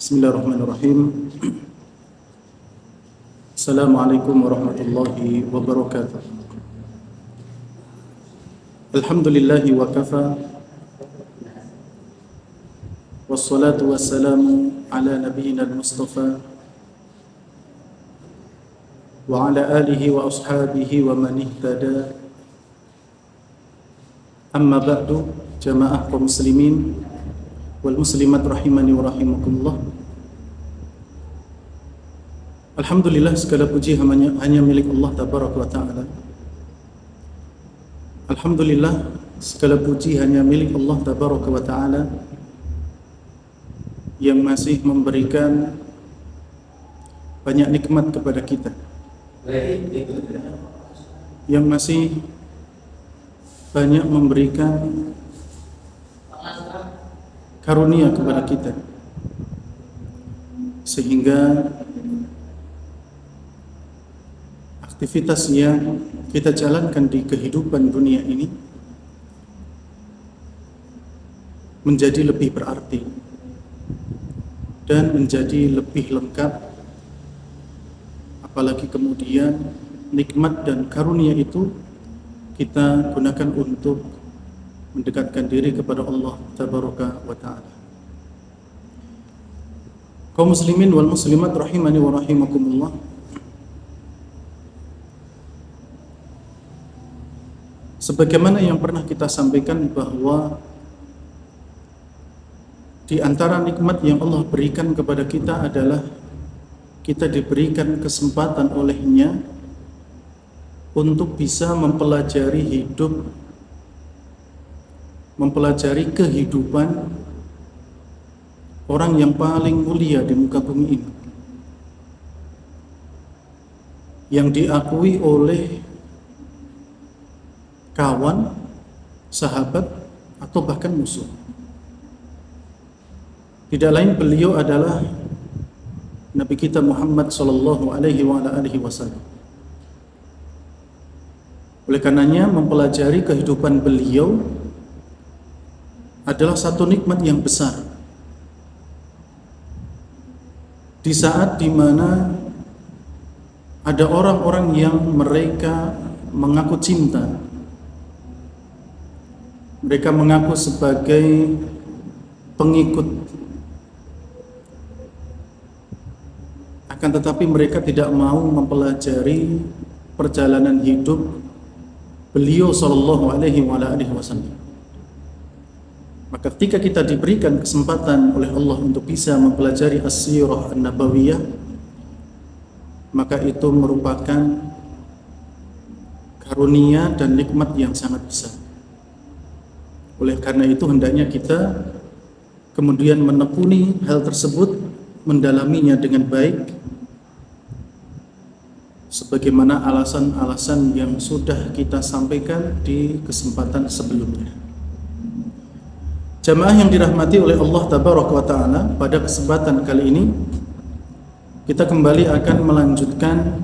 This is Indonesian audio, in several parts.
Bismillahirrahmanirrahim. Assalamualaikum warahmatullahi wabarakatuh. Alhamdulillahi wa kafa. Wassalatu wassalamu ala nabiyyina al-mustafa wa ala alihi wa ashabihi wa man ihtada. Amma ba'du, jamaah kaum muslimin wal muslimat rahimani wa rahimakumullah. Alhamdulillah, segala puji hanya milik Allah tabaraka wa ta'ala. Alhamdulillah, segala puji hanya milik Allah tabaraka wa ta'ala yang masih memberikan banyak nikmat kepada kita, yang masih banyak memberikan karunia kepada kita, sehingga aktivitas yang kita jalankan di kehidupan dunia ini menjadi lebih berarti dan menjadi lebih lengkap, apalagi kemudian nikmat dan karunia itu kita gunakan untuk mendekatkan diri kepada Allah tabaraka wa ta'ala. Kaum muslimin wal muslimat rahimani wa rahimakumullah. Sebagaimana yang pernah kita sampaikan bahwa di antara nikmat yang Allah berikan kepada kita adalah kita diberikan kesempatan olehnya untuk bisa mempelajari hidup, mempelajari kehidupan orang yang paling mulia di muka bumi ini, yang diakui oleh kawan, sahabat, atau bahkan musuh. Tidak lain beliau adalah Nabi kita Muhammad sallallahu alaihi wasallam. Oleh karenanya mempelajari kehidupan beliau adalah satu nikmat yang besar. Di saat dimana ada orang-orang yang mereka mengaku cinta, mereka mengaku sebagai pengikut, akan tetapi mereka tidak mau mempelajari perjalanan hidup beliau sallallahu alaihi wasallam. Maka ketika kita diberikan kesempatan oleh Allah untuk bisa mempelajari as-sirah an-nabawiyah, maka itu merupakan karunia dan nikmat yang sangat besar. Oleh karena itu hendaknya kita kemudian menekuni hal tersebut, mendalaminya dengan baik, sebagaimana alasan-alasan yang sudah kita sampaikan di kesempatan sebelumnya. Jamaah yang dirahmati oleh Allah tabaraka wa ta'ala, pada kesempatan kali ini kita kembali akan melanjutkan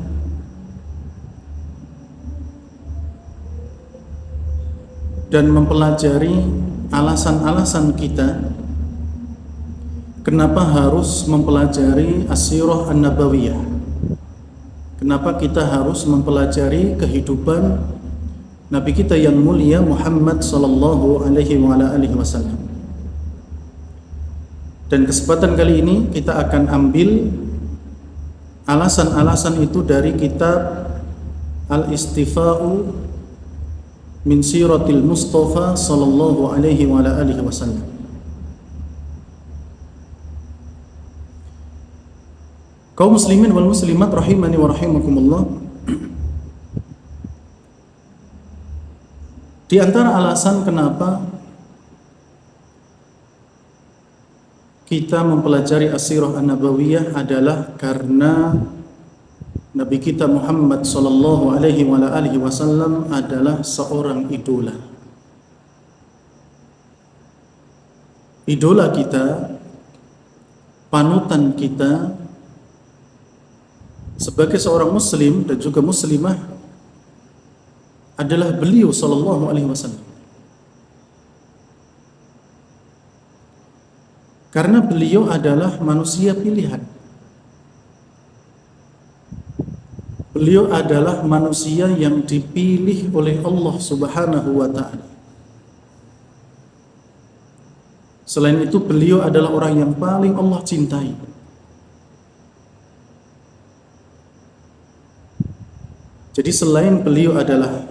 dan mempelajari alasan-alasan kita kenapa harus mempelajari as-sirah an-nabawiyah. Kenapa kita harus mempelajari kehidupan Nabi kita yang mulia Muhammad sallallahu alaihi wasallam. Dan kesempatan kali ini kita akan ambil alasan-alasan itu dari kitab Al-Istifa'u min Siratil Mustafa sallallahu alaihi wasallam. Kaum muslimin wal muslimat rahimani wa rahimakumullah. Di antara alasan kenapa kita mempelajari as-sirah an-nabawiyah adalah karena Nabi kita Muhammad sallallahu alaihi wasallam adalah seorang idola. Idola kita, panutan kita sebagai seorang muslim dan juga muslimah adalah beliau sallallahu alaihi wasallam. Karena beliau adalah manusia pilihan. Beliau adalah manusia yang dipilih oleh Allah Subhanahu wa ta'ala. Selain itu beliau adalah orang yang paling Allah cintai. Jadi selain beliau adalah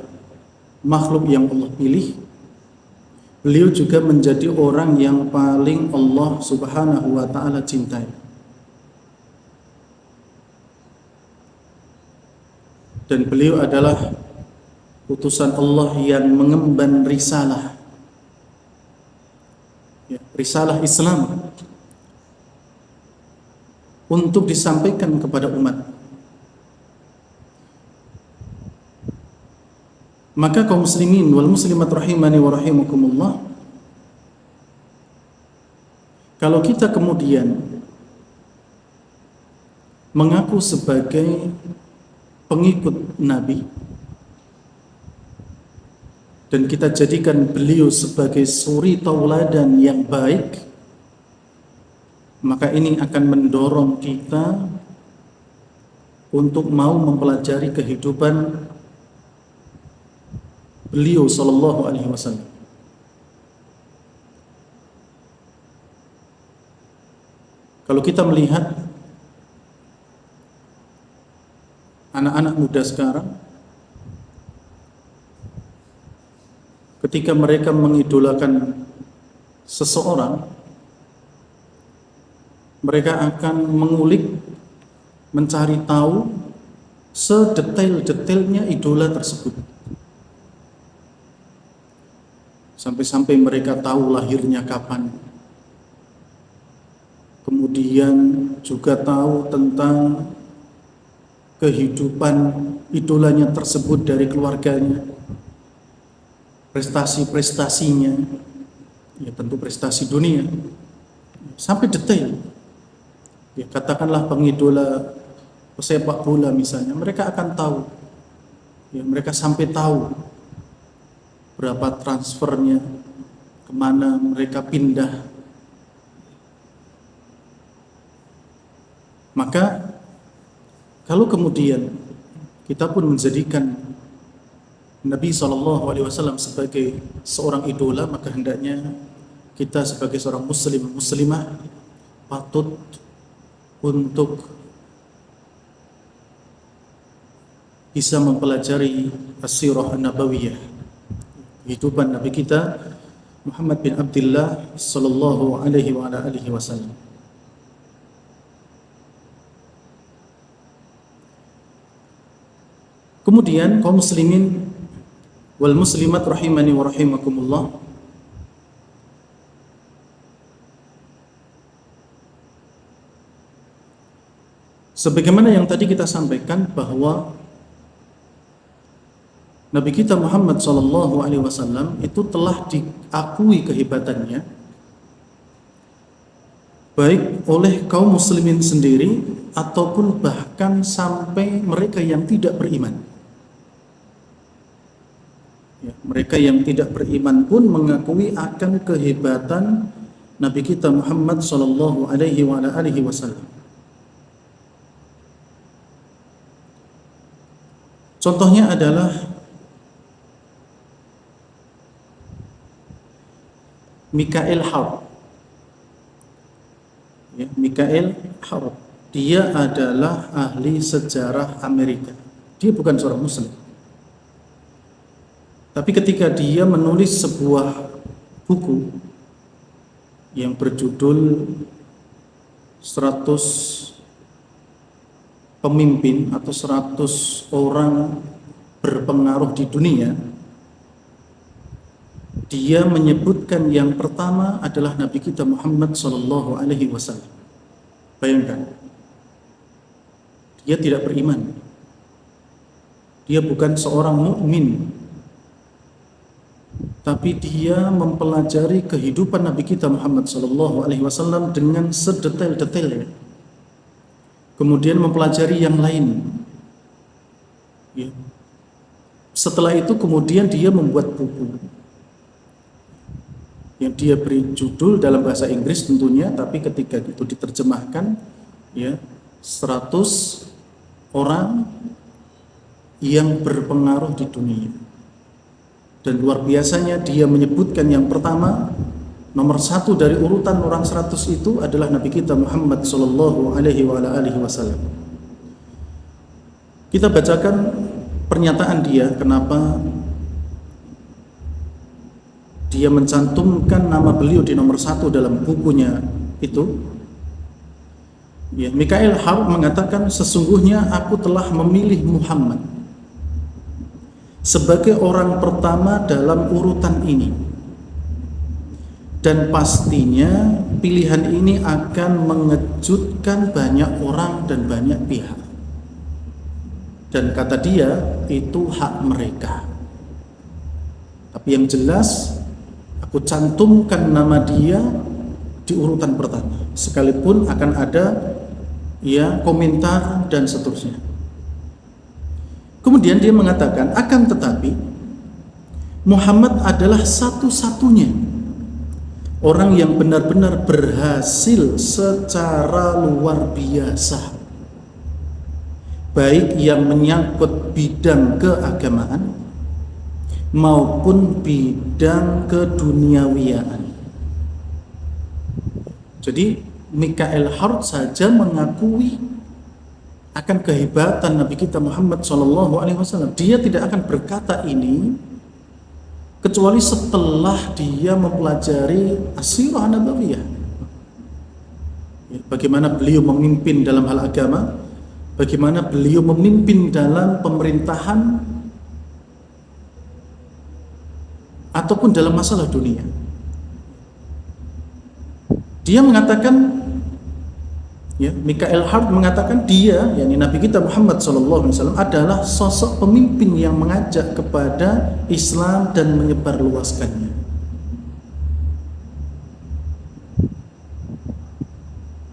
makhluk yang Allah pilih, beliau juga menjadi orang yang paling Allah Subhanahu wa ta'ala cintai. Dan beliau adalah utusan Allah yang mengemban risalah, risalah Islam untuk disampaikan kepada umat. Maka kaum muslimin wal muslimat rahimani wa rahimakumullah, kalau kita kemudian mengaku sebagai pengikut Nabi dan kita jadikan beliau sebagai suri tauladan yang baik, maka ini akan mendorong kita untuk mau mempelajari kehidupan beliau sallallahu alaihi wasallam. Kalau kita melihat anak-anak muda sekarang, ketika mereka mengidolakan seseorang, mereka akan mengulik, mencari tahu sedetail-detailnya idola tersebut. Sampai-sampai mereka tahu lahirnya kapan. Kemudian juga tahu tentang kehidupan idolanya tersebut dari keluarganya, prestasi-prestasinya, ya tentu prestasi dunia, sampai detail. Ya katakanlah pengidola pesepak bola misalnya, mereka akan tahu, ya mereka sampai tahu berapa transfernya, kemana mereka pindah. Maka kalau kemudian kita pun menjadikan Nabi SAW sebagai seorang idola, maka hendaknya kita sebagai seorang muslim, muslimah patut untuk bisa mempelajari as-sirah an-nabawiyah, kehidupan Nabi kita Muhammad bin Abdullah sallallahu alaihi wa ala alihi wasallam. Kemudian kaum muslimin wal muslimat rahimani wa rahimakumullah, sebagaimana yang tadi kita sampaikan bahwa Nabi kita Muhammad sallallahu alaihi wasallam itu telah diakui kehebatannya baik oleh kaum muslimin sendiri ataupun bahkan sampai mereka yang tidak beriman. Ya, mereka yang tidak beriman pun mengakui akan kehebatan Nabi kita Muhammad sallallahu alaihi wasallam. Contohnya adalah Mikail Harb. Ya, Mikail Harb, dia adalah ahli sejarah Amerika. Dia bukan seorang muslim. Tapi ketika dia menulis sebuah buku yang berjudul 100 pemimpin atau 100 orang berpengaruh di dunia, dia menyebutkan yang pertama adalah Nabi kita Muhammad sallallahu alaihi wasallam. Bayangkan, dia tidak beriman. Dia bukan seorang mukmin. Tapi dia mempelajari kehidupan Nabi kita Muhammad sallallahu alaihi wasallam dengan sedetail-detailnya. Kemudian mempelajari yang lain. Ya. Setelah itu kemudian dia membuat buku. yang dia beri judul dalam bahasa Inggris tentunya, tapi ketika itu diterjemahkan, ya, 100 orang yang berpengaruh di dunia. Dan luar biasanya dia menyebutkan yang pertama, nomor 1 dari urutan orang 100 itu adalah Nabi kita Muhammad sallallahu alaihi wasallam. Kita bacakan pernyataan dia, kenapa dia mencantumkan nama beliau di nomor 1 dalam bukunya itu. Ya, Mikael Hart mengatakan, sesungguhnya aku telah memilih Muhammad sebagai orang pertama dalam urutan ini, dan pastinya pilihan ini akan mengejutkan banyak orang dan banyak pihak. Dan kata dia, itu hak mereka. Tapi yang jelas, aku cantumkan nama dia di urutan pertama, sekalipun akan ada ya komentar dan seterusnya. Kemudian dia mengatakan, akan tetapi Muhammad adalah satu-satunya orang yang benar-benar berhasil secara luar biasa, baik yang menyangkut bidang keagamaan maupun bidang keduniawiaan. Jadi Mikael Hart saja mengakui akan kehebatan Nabi kita Muhammad SAW. Dia tidak akan berkata ini kecuali setelah dia mempelajari as-sirah nabawiyah, bagaimana beliau memimpin dalam hal agama, bagaimana beliau memimpin dalam pemerintahan ataupun dalam masalah dunia. Dia mengatakan, ya, Mikael Hart mengatakan dia, yakni Nabi kita Muhammad SAW, adalah sosok pemimpin yang mengajak kepada Islam dan menyebarluaskannya.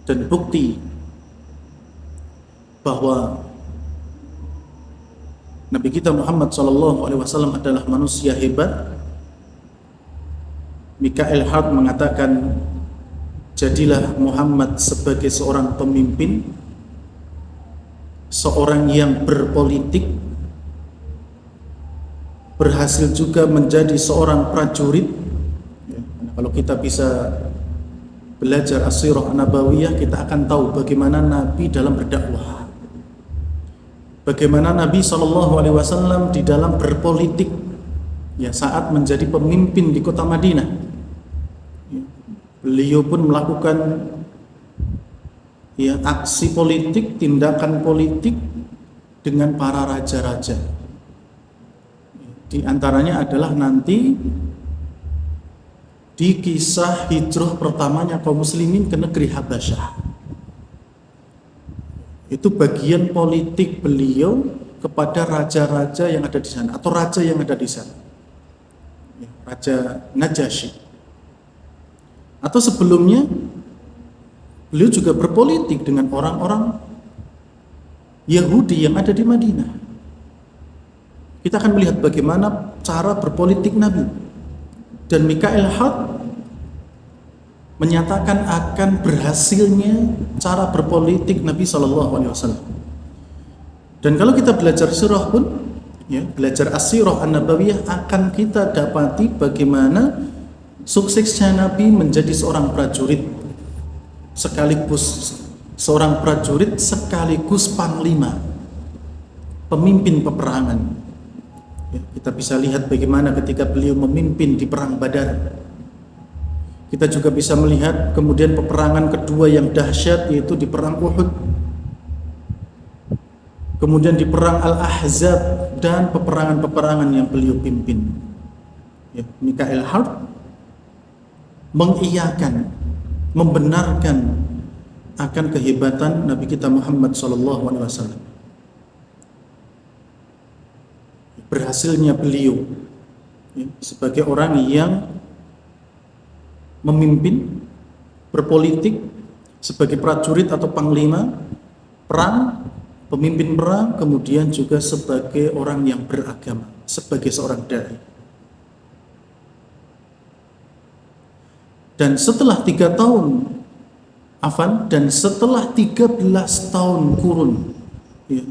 Dan bukti bahwa Nabi kita Muhammad SAW adalah manusia hebat, Mikael Hart mengatakan, jadilah Muhammad sebagai seorang pemimpin, seorang yang berpolitik, berhasil juga menjadi seorang prajurit. Kalau kita bisa belajar as-sirah nabawiyah, kita akan tahu bagaimana Nabi dalam berdakwah, bagaimana Nabi SAW di dalam berpolitik, ya, saat menjadi pemimpin di kota Madinah. Beliau pun melakukan, ya, aksi politik, tindakan politik dengan para raja-raja. Di antaranya adalah nanti di kisah hijrah pertamanya kaum muslimin ke negeri Habasyah. Itu bagian politik beliau kepada raja-raja yang ada di sana, atau raja yang ada di sana, Raja Najasyi. Atau sebelumnya beliau juga berpolitik dengan orang-orang Yahudi yang ada di Madinah. Kita akan melihat bagaimana cara berpolitik Nabi. Dan Mikael Hart menyatakan akan berhasilnya cara berpolitik Nabi SAW. Dan kalau kita belajar sirah pun, ya, belajar as-sirah an-nabawiyah, akan kita dapati bagaimana suksesnya Nabi menjadi seorang prajurit, sekaligus seorang prajurit sekaligus panglima, pemimpin peperangan. Ya, kita bisa lihat bagaimana ketika beliau memimpin di perang Badar. Kita juga bisa melihat kemudian peperangan kedua yang dahsyat, yaitu di perang Uhud, kemudian di perang Al-Ahzab, dan peperangan-peperangan yang beliau pimpin. Ya, Mikael Hart mengiyakan, membenarkan akan kehebatan Nabi kita Muhammad SAW. Berhasilnya beliau, ya, sebagai orang yang memimpin, berpolitik, sebagai prajurit atau panglima perang, pemimpin perang, kemudian juga sebagai orang yang beragama, sebagai seorang dai. Dan setelah 3 tahun dan setelah 13 tahun kurun, ya,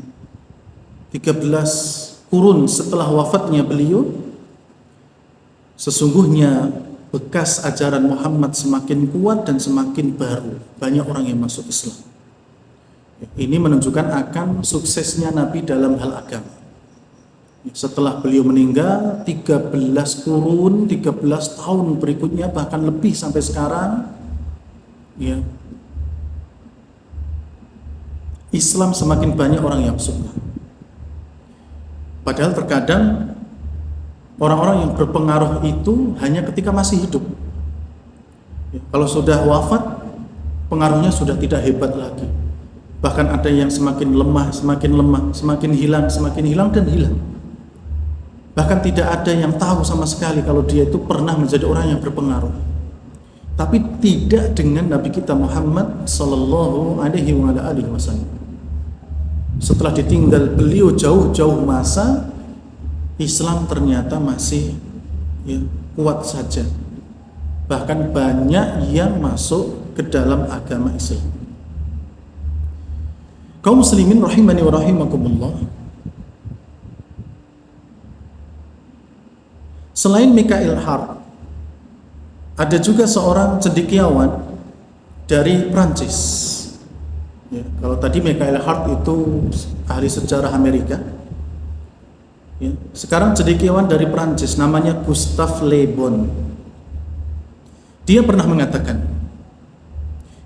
13 kurun setelah wafatnya beliau, sesungguhnya bekas ajaran Muhammad semakin kuat dan semakin baru. Banyak orang yang masuk Islam. Ini menunjukkan akan suksesnya Nabi dalam hal agama. Setelah beliau meninggal, 13 kurun, 13 tahun berikutnya, bahkan lebih sampai sekarang, ya, Islam semakin banyak orang yang suka. Padahal terkadang orang-orang yang berpengaruh itu hanya ketika masih hidup. Ya, kalau sudah wafat, pengaruhnya sudah tidak hebat lagi. Bahkan ada yang semakin lemah, semakin hilang dan hilang. Bahkan tidak ada yang tahu sama sekali kalau dia itu pernah menjadi orang yang berpengaruh. Tapi tidak dengan Nabi kita Muhammad sallallahu alaihi wasallam. Setelah ditinggal beliau jauh-jauh masa, Islam ternyata masih, ya, kuat saja. Bahkan banyak yang masuk ke dalam agama Islam. Kaum muslimin rahimani wa rahimakumullah. Selain Mikhail Hart, ada juga seorang cendekiawan dari Prancis. Ya, kalau tadi Mikhail Hart itu ahli sejarah Amerika, ya, sekarang cendekiawan dari Prancis namanya Gustave Le Bon. Dia pernah mengatakan,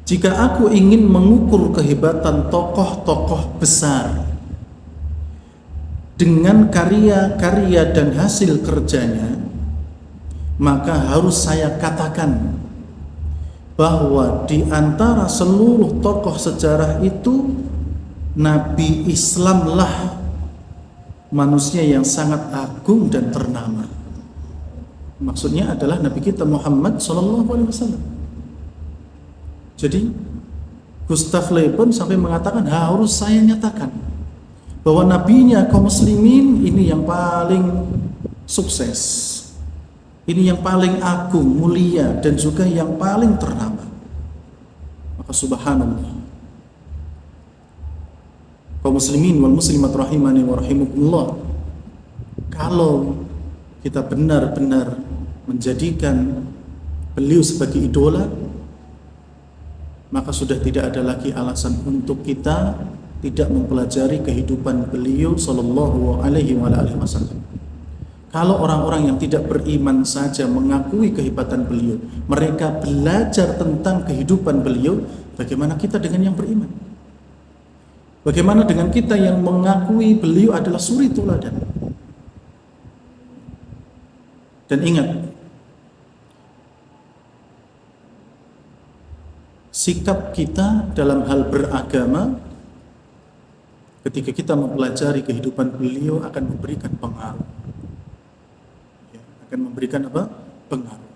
jika aku ingin mengukur kehebatan tokoh-tokoh besar dengan karya-karya dan hasil kerjanya, maka harus saya katakan bahwa di antara seluruh tokoh sejarah itu, Nabi Islamlah manusia yang sangat agung dan ternama. Maksudnya adalah Nabi kita Muhammad SAW. Jadi Gustave Le Bon sampai mengatakan, harus saya nyatakan bahwa nabinya kaum muslimin ini yang paling sukses, ini yang paling agung, mulia, dan juga yang paling ternama. Maka subhanallah, kaum muslimin wal muslimat rahimani wa rahimakumullah, kalau kita benar-benar menjadikan beliau sebagai idola, maka sudah tidak ada lagi alasan untuk kita tidak mempelajari kehidupan beliau sallallahu alaihi wasallam. Kalau orang-orang yang tidak beriman saja mengakui kehebatan beliau, mereka belajar tentang kehidupan beliau, bagaimana kita dengan yang beriman? Bagaimana dengan kita yang mengakui beliau adalah suri teladan? Dan ingat, sikap kita dalam hal beragama ketika kita mempelajari kehidupan beliau akan memberikan pengaruh. Ya, akan memberikan apa? Pengaruh.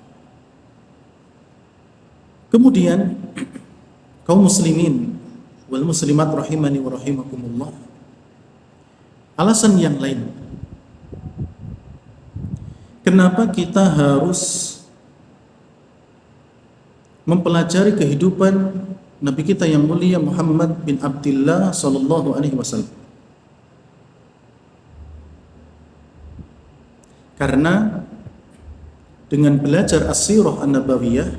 Kemudian kaum muslimin wal muslimat rahimani wa rahimakumullah, alasan yang lain kenapa kita harus mempelajari kehidupan Nabi kita yang mulia Muhammad bin Abdullah sallallahu alaihi wasallam. Karena dengan belajar as-sirah an-nabawiyah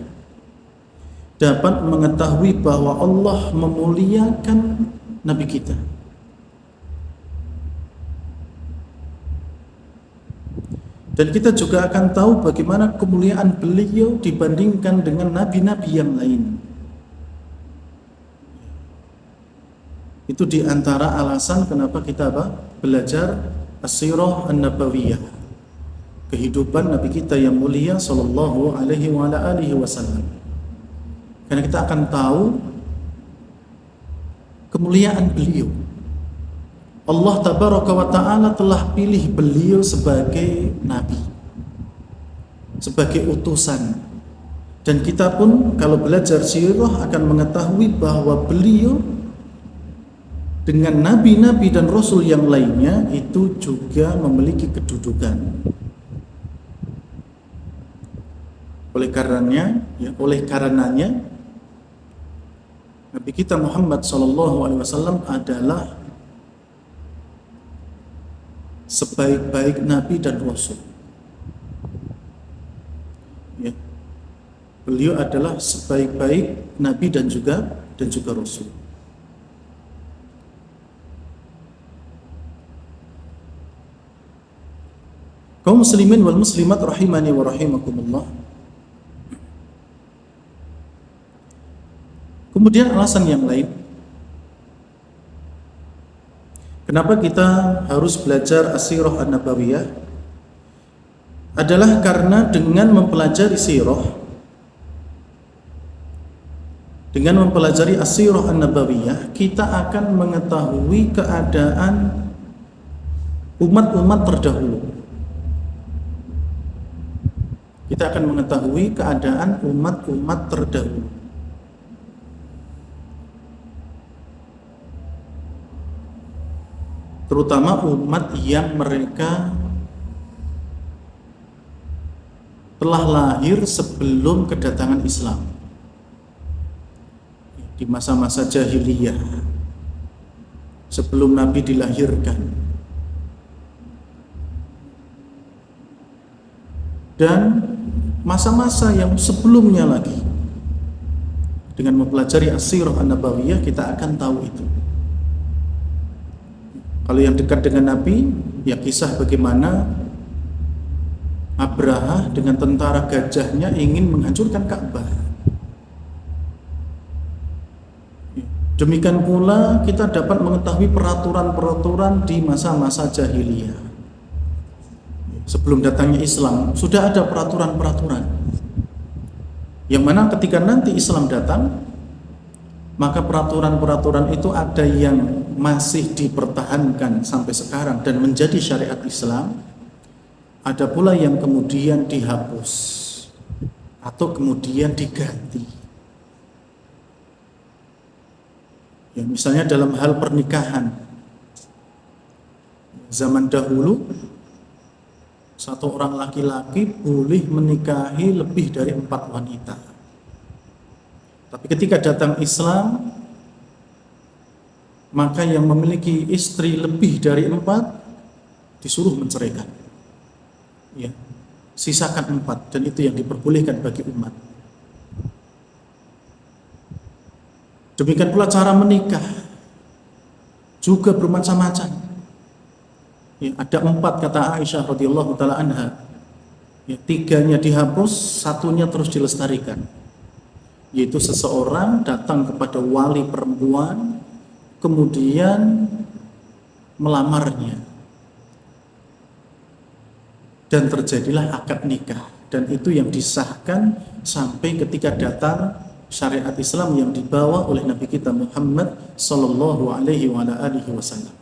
dapat mengetahui bahwa Allah memuliakan Nabi kita. Dan kita juga akan tahu bagaimana kemuliaan beliau dibandingkan dengan nabi-nabi yang lain. Itu diantara alasan kenapa kita belajar as-sirah an-nabawiyah, kehidupan Nabi kita yang mulia sallallahu alaihi wasallam. Karena kita akan tahu kemuliaan beliau. Allah tabaraka wa ta'ala telah pilih beliau sebagai nabi, sebagai utusan. Dan kita pun kalau belajar sirah akan mengetahui bahwa beliau dengan nabi-nabi dan rasul yang lainnya itu juga memiliki kedudukan. Oleh karenanya Nabi kita Muhammad SAW adalah sebaik-baik Nabi dan Rasul. Ya. Beliau adalah sebaik-baik Nabi dan juga Rasul. Kaum muslimin wal muslimat rahimani wa rahimakumullah. Kemudian alasan yang lain, kenapa kita harus belajar as-sirah an-nabawiyah adalah karena dengan mempelajari sirah, dengan mempelajari as-sirah an-nabawiyah, kita akan mengetahui keadaan umat-umat terdahulu. Kita akan mengetahui keadaan umat-umat terdahulu. Terutama umat yang mereka telah lahir sebelum kedatangan Islam, di masa-masa jahiliyah, sebelum Nabi dilahirkan. Dan masa-masa yang sebelumnya lagi. Dengan mempelajari as-sirah an-nabawiyah kita akan tahu itu. Kalau yang dekat dengan Nabi, ya kisah bagaimana Abraha dengan tentara gajahnya ingin menghancurkan Ka'bah. Demikian pula kita dapat mengetahui peraturan-peraturan di masa-masa jahiliyah. Sebelum datangnya Islam sudah ada peraturan-peraturan yang mana ketika nanti Islam datang, maka peraturan-peraturan itu ada yang masih dipertahankan sampai sekarang dan menjadi syariat Islam, ada pula yang kemudian dihapus atau kemudian diganti. Ya, misalnya dalam hal pernikahan, zaman dahulu satu orang laki-laki boleh menikahi lebih dari 4 wanita. Tapi ketika datang Islam, maka yang memiliki istri lebih dari 4 disuruh menceraikan. Ya, sisakan 4, dan itu yang diperbolehkan bagi umat. Demikian pula cara menikah juga bermacam-macam. Ya, ada 4 kata Aisyah radhiyallahu taala anha. Ya, 3-nya dihapus, 1-nya terus dilestarikan. Yaitu seseorang datang kepada wali perempuan, kemudian melamarnya, dan terjadilah akad nikah. Dan itu yang disahkan sampai ketika datang syariat Islam yang dibawa oleh Nabi kita Muhammad sallallahu alaihi wasallam.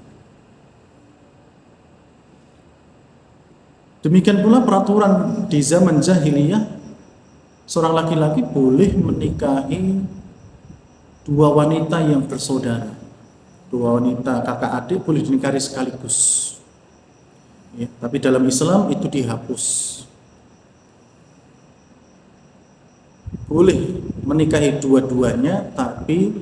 Demikian pula peraturan di zaman jahiliyah, seorang laki-laki boleh menikahi 2 wanita yang bersaudara. 2 wanita kakak adik boleh dinikahi sekaligus. Ya, tapi dalam Islam itu dihapus. Boleh menikahi dua-duanya, tapi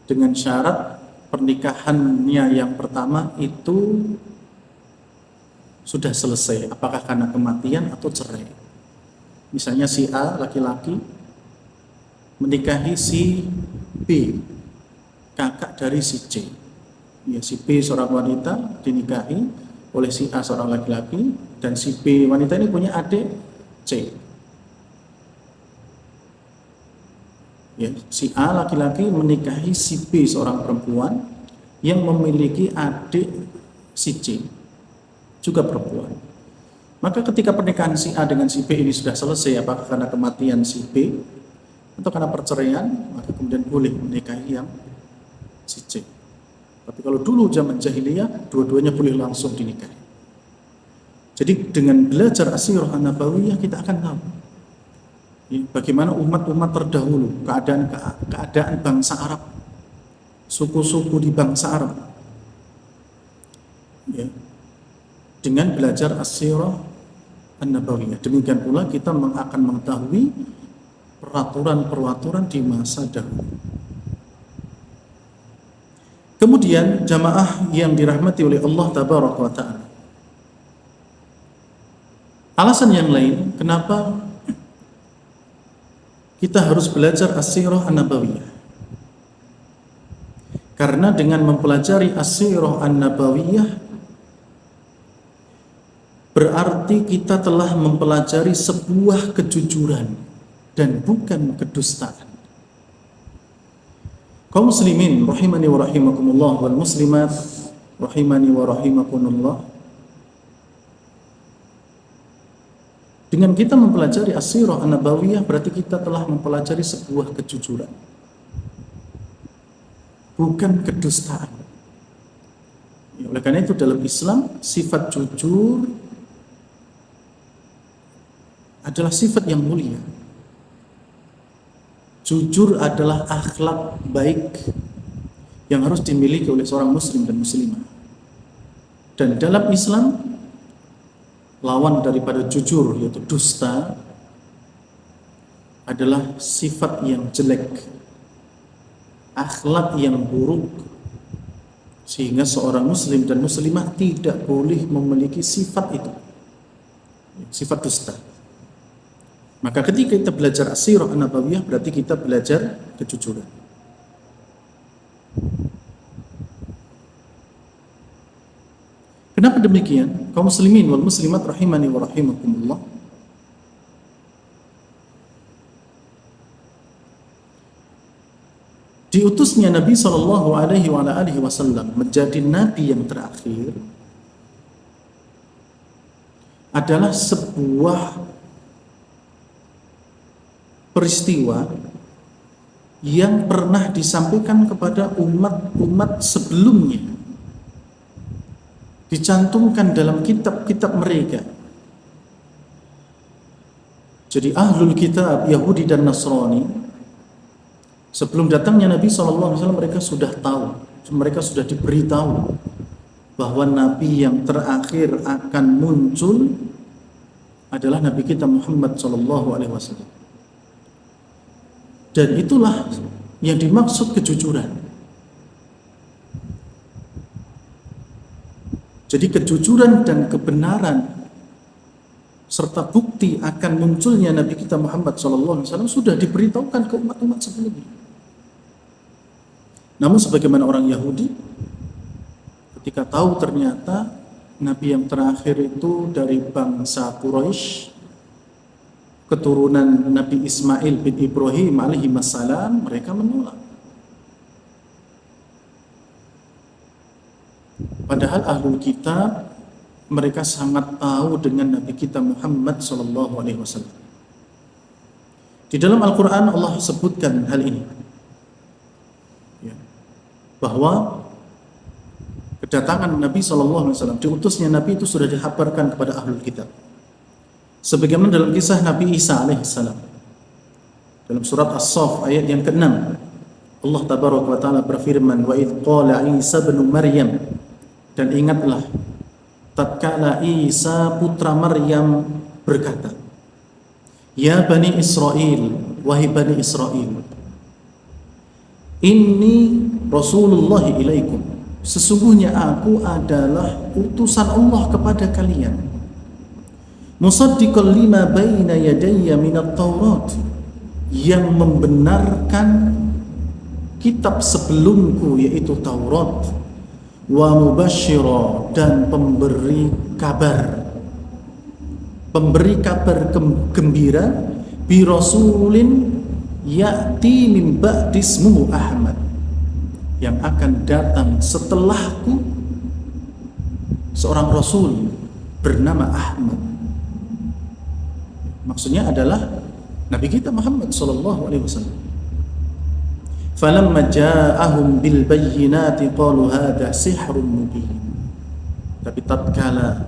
dengan syarat pernikahannya yang pertama itu sudah selesai, apakah karena kematian atau cerai. Misalnya si A laki-laki menikahi si B, kakak dari si C. Ya, si B seorang wanita dinikahi oleh si A seorang laki-laki, dan si B wanita ini punya adik C. Ya, si A laki-laki menikahi si B seorang perempuan yang memiliki adik si C, juga perempuan. Maka ketika pernikahan si A dengan si B ini sudah selesai, apakah karena kematian si B atau karena perceraian, maka kemudian boleh menikahi yang si C. Tapi kalau dulu zaman jahiliyah, dua-duanya boleh langsung dinikahi. Jadi dengan belajar as-sirah an-nabawiyah kita akan tahu ya, bagaimana umat-umat terdahulu, keadaan bangsa Arab, suku-suku di bangsa Arab. Ya, dengan belajar as-sirah An-Nabawiyah. Demikian pula kita akan mengetahui peraturan-peraturan di masa dahulu. Kemudian jamaah yang dirahmati oleh Allah Tabaraka wa Ta'ala, alasan yang lain kenapa kita harus belajar as-sirah an-nabawiyah, karena dengan mempelajari as-sirah an-nabawiyah berarti kita telah mempelajari sebuah kejujuran dan bukan kedustaan. Kaum muslimin rahimani wa rahimakumullah, wal muslimat rahimani wa rahimakumullah, dengan kita mempelajari as-sirah an-nabawiyah berarti kita telah mempelajari sebuah kejujuran, bukan kedustaan. Oleh karena itu dalam Islam sifat jujur adalah sifat yang mulia. Jujur adalah akhlak baik yang harus dimiliki oleh seorang muslim dan muslimah. Dan dalam Islam lawan daripada jujur yaitu dusta adalah sifat yang jelek, akhlak yang buruk, sehingga seorang muslim dan muslimah tidak boleh memiliki sifat itu, sifat dusta. Maka ketika kita belajar as-sirah an-nabawiyah berarti kita belajar kejujuran. Kenapa demikian? Kaum muslimin wal muslimat rahimani wa rahimakumullah, diutusnya Nabi sallallahu alaihi wasallam menjadi nabi yang terakhir adalah sebuah peristiwa yang pernah disampaikan kepada umat-umat sebelumnya, dicantumkan dalam kitab-kitab mereka. Jadi ahlul kitab Yahudi dan Nasrani sebelum datangnya Nabi SAW mereka sudah tahu, mereka sudah diberitahu bahwa Nabi yang terakhir akan muncul adalah Nabi kita Muhammad SAW. Dan itulah yang dimaksud kejujuran. Jadi kejujuran dan kebenaran serta bukti akan munculnya Nabi kita Muhammad SAW sudah diberitahukan ke umat-umat sebelumnya. Namun sebagaimana orang Yahudi, ketika tahu ternyata Nabi yang terakhir itu dari bangsa Quraisy, keturunan Nabi Ismail bin Ibrahim alaihi wassalam, mereka menolak. Padahal ahlul kitab mereka sangat tahu dengan Nabi kita Muhammad sallallahu alaihi wasallam. Di dalam Al-Qur'an Allah sebutkan hal ini, ya, bahwa kedatangan Nabi sallallahu alaihi wasallam, diutusnya Nabi itu sudah dikabarkan kepada ahlul kitab. Sebagaimana dalam kisah Nabi Isa alaihissalam dalam surat As-Saff ayat yang ke-6, Allah tabaraka wa taala berfirman, wa idh qala Isa bin Maryam, dan ingatlah tatkala Isa putra Maryam berkata, ya Bani Israel, wahai Bani Israel, inni Rasulullah ilaikum, sesungguhnya aku adalah utusan Allah kepada kalian, musaddiqan lima baina yadayya minat Taurat, yang membenarkan kitab sebelumku yaitu Taurat, wa mubashshira, dan pemberi kabar gembira, bi rasulin ya'ti min ba'di ismuhu Ahmad, yang akan datang setelahku seorang rasul bernama Ahmad. Maksudnya adalah Nabi kita Muhammad sallallahu alaihi wasallam. Falamma ja'ahum bil bayyinati qalu hadha sihrun mubin. Tapi tatkala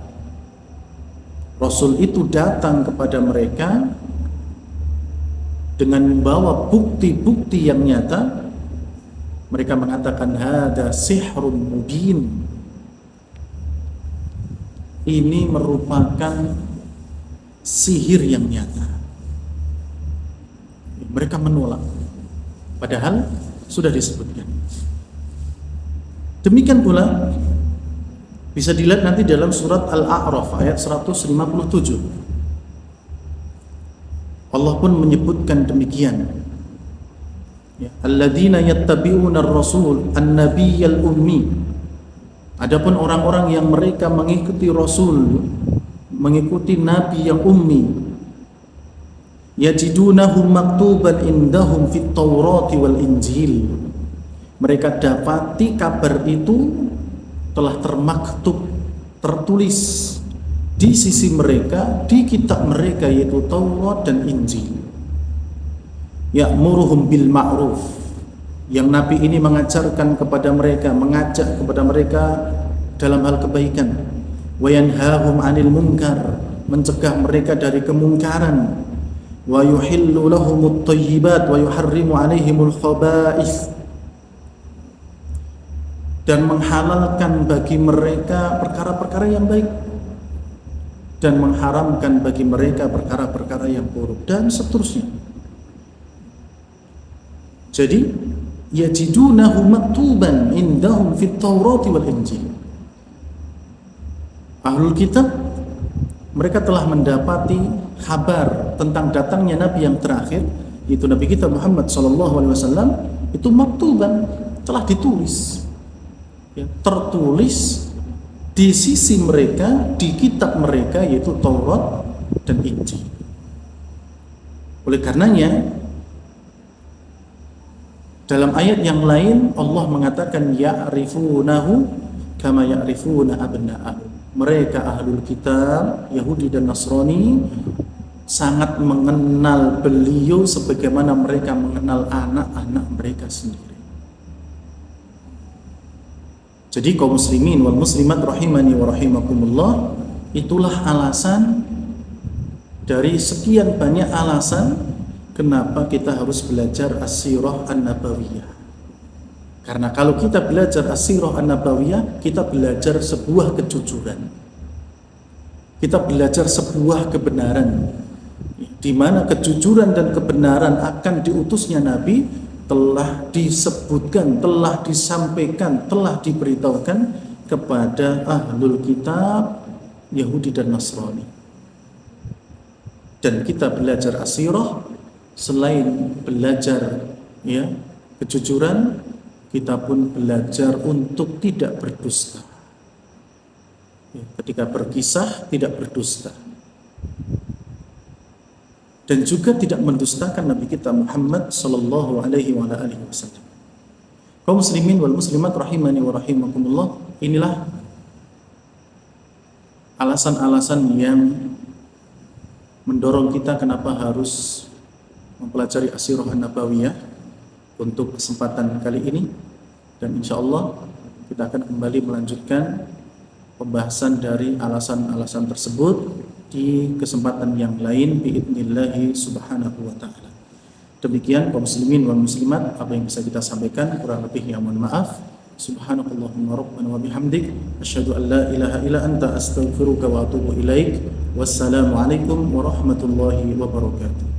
Rasul itu datang kepada mereka dengan membawa bukti-bukti yang nyata, mereka mengatakan hadha sihrun mubin. Ini merupakan sihir yang nyata. Mereka menolak, padahal sudah disebutkan. Demikian pula bisa dilihat nanti dalam surat Al-A'raf ayat 157. Allah pun menyebutkan demikian. Ya, alladzina yattabi'una ar-rasul an-nabiyyal ummi. Adapun orang-orang yang mereka mengikuti Rasul, mengikuti Nabi yang ummi, yajidunahu maktuban indahum fit Taurati wal Injil. Mereka dapati kabar itu telah termaktub, tertulis di sisi mereka, di kitab mereka, yaitu Taurat dan Injil. Ya'muruhum bil ma'ruf, yang Nabi ini mengajarkan kepada mereka, mengajak kepada mereka dalam hal kebaikan. Wa yanhahum 'anil munkar, mencegah mereka dari kemungkaran. Wa yuhillu lahumut thayyibat wa yuharrimu 'alaihimul khaba'ith, dan menghalalkan bagi mereka perkara-perkara yang baik dan mengharamkan bagi mereka perkara-perkara yang buruk, dan seterusnya. Jadi yajidunahu maktuban indahum fit Taurati wal Injil. Ahlul kitab, mereka telah mendapati kabar tentang datangnya Nabi yang terakhir, yaitu Nabi kita Muhammad SAW, itu maktuban, telah ditulis, ya, tertulis di sisi mereka, di kitab mereka, yaitu Taurat dan Injil. Oleh karenanya, dalam ayat yang lain Allah mengatakan ya'rifunahu kama ya'rifuna abna'ahum. Mereka ahlul kitab, Yahudi dan Nasrani, sangat mengenal beliau sebagaimana mereka mengenal anak-anak mereka sendiri. Jadi kaum muslimin wal muslimat rahimani wa rahimakumullah, itulah alasan dari sekian banyak alasan kenapa kita harus belajar as-sirah an-nabawiyah. Karena kalau kita belajar as-sirah an-nabawiyah, kita belajar sebuah kejujuran, kita belajar sebuah kebenaran, di mana kejujuran dan kebenaran akan diutusnya Nabi telah disebutkan, telah disampaikan, telah diberitahukan kepada ahlul kitab Yahudi dan Nasrani. Dan kita belajar as-sirah, selain belajar, ya, kejujuran, kita pun belajar untuk tidak berdusta. Ya, ketika berkisah tidak berdusta, dan juga tidak mendustakan Nabi kita Muhammad sallallahu alaihi wasallam. Kaum muslimin wal muslimat rahimani wa rahimakumullah, inilah alasan-alasan yang mendorong kita kenapa harus mempelajari as-sirah an-nabawiyah untuk kesempatan kali ini. Dan insya Allah kita akan kembali melanjutkan pembahasan dari alasan-alasan tersebut di kesempatan yang lain biidnillahi subhanahu wa ta'ala. Demikian kaum muslimin wal muslimat apa yang bisa kita sampaikan, kurang lebihnya mohon maaf. Subhanakallahumma rabbana wa bihamdik, asyhadu an la ilaha illa anta astaghfiruka wa atubu ilaik. Wassalamu alaikum warahmatullahi wabarakatuh.